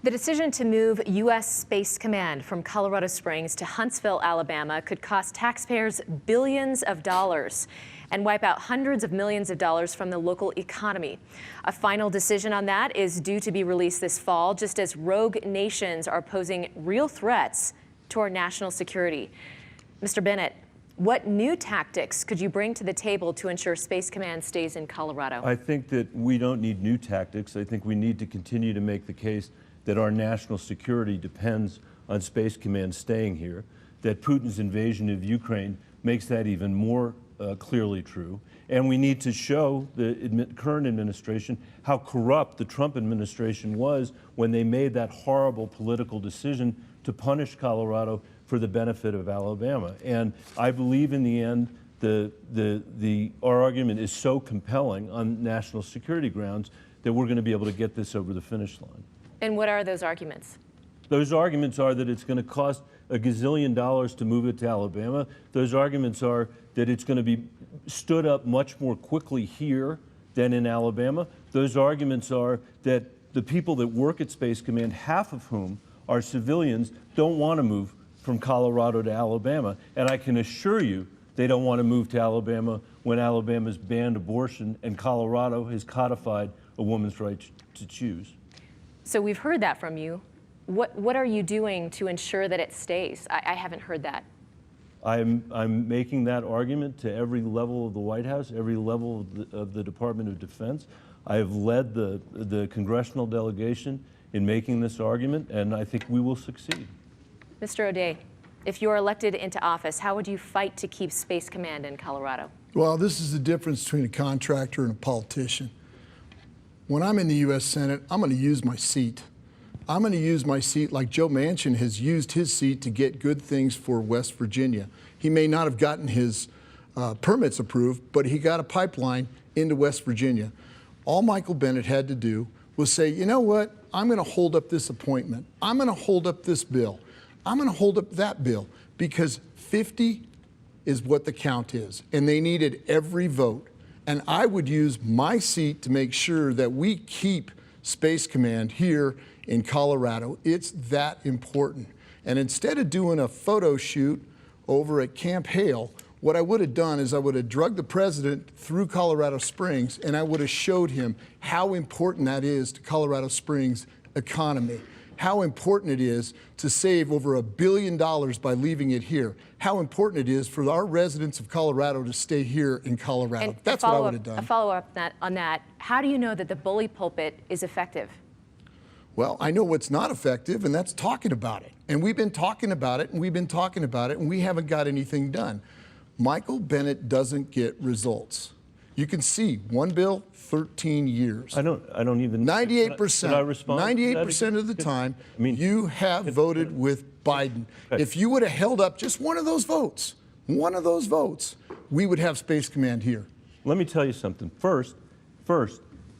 The decision to move U.S. Space Command from Colorado Springs to Huntsville, Alabama could cost taxpayers billions of dollars and wipe out hundreds of millions of dollars from the local economy. A final decision on that is due to be released this fall, just as rogue nations are posing real threats to our national security. Mr. Bennet, what new tactics could you bring to the table to ensure Space Command stays in Colorado? I think that we don't need new tactics. I think we need to continue to make the case that our national security depends on Space Command staying here, that Putin's invasion of Ukraine makes that even more clearly true. And we need to show the current administration how corrupt the Trump administration was when they made that horrible political decision to punish Colorado for the benefit of Alabama. And I believe in the end, our argument is so compelling on national security grounds that we're going to be able to get this over the finish line. And what are those arguments? Those arguments are that it's going to cost a gazillion dollars to move it to Alabama. Those arguments are that it's going to be stood up much more quickly here than in Alabama. Those arguments are that the people that work at Space Command, half of whom are civilians, don't want to move from Colorado to Alabama. And I can assure you they don't want to move to Alabama when Alabama's banned abortion and Colorado has codified a woman's right to choose. So we've heard that from you. What are you doing to ensure that it stays? I haven't heard that. I'm making that argument to every level of the White House, every level of the Department of Defense. I have led the congressional delegation in making this argument, and I think we will succeed. Mr. O'Day, if you're elected into office, how would you fight to keep Space Command in Colorado? Well, this is the difference between a contractor and a politician. When I'm in the U.S. Senate, I'm going to use my seat. I'm going to use my seat like Joe Manchin has used his seat to get good things for West Virginia. He may not have gotten his permits approved, but he got a pipeline into West Virginia. All Michael Bennet had to do was say, you know what, I'm going to hold up this appointment. I'm going to hold up this bill. I'm going to hold up that bill, because 50 is what the count is, and they needed every vote. And I would use my seat to make sure that we keep Space Command here in Colorado. It's that important. And instead of doing a photo shoot over at Camp Hale, what I would have done is I would have drugged the president through Colorado Springs, and I would have showed him how important that is to Colorado Springs' economy, how important it is to save over $1 billion by leaving it here, how important it is for our residents of Colorado to stay here in Colorado. And that's what I would have done. A follow-up on that, how do you know that the bully pulpit is effective? Well, I know what's not effective, and that's talking about it. And we've been talking about it, and we've been talking about it, and we haven't got anything done. Michael Bennet doesn't get results. You can see one bill, 13 years. I don't even. 98%. Can I respond? 98% of the time, you have voted with Biden. Okay. If you would have held up just one of those votes, we would have Space Command here. Let me tell you something. First,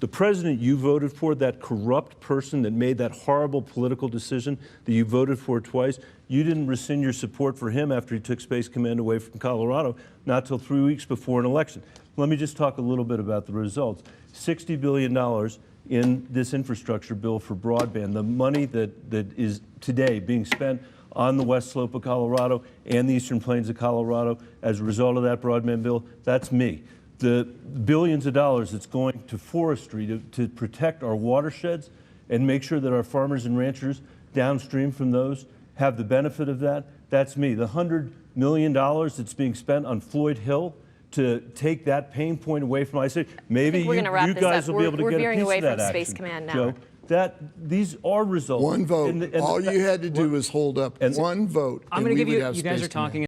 the president you voted for, that corrupt person that made that horrible political decision that you voted for twice, you didn't rescind your support for him after he took Space Command away from Colorado, not till 3 weeks before an election. Let me just talk a little bit about the results. $60 billion in this infrastructure bill for broadband, the money that is today being spent on the west slope of Colorado and the eastern plains of Colorado as a result of that broadband bill, that's me. The billions of dollars that's going to forestry to protect our watersheds and make sure that our farmers and ranchers downstream from those have the benefit of that, that's me. The $100 million that's being spent on Floyd Hill to take that pain point away from, I say, maybe you guys will be able to get a piece of that action. Space Command now. Joe, these are results. One vote. All you had to do was hold up one vote. I'm going to give you guys are talking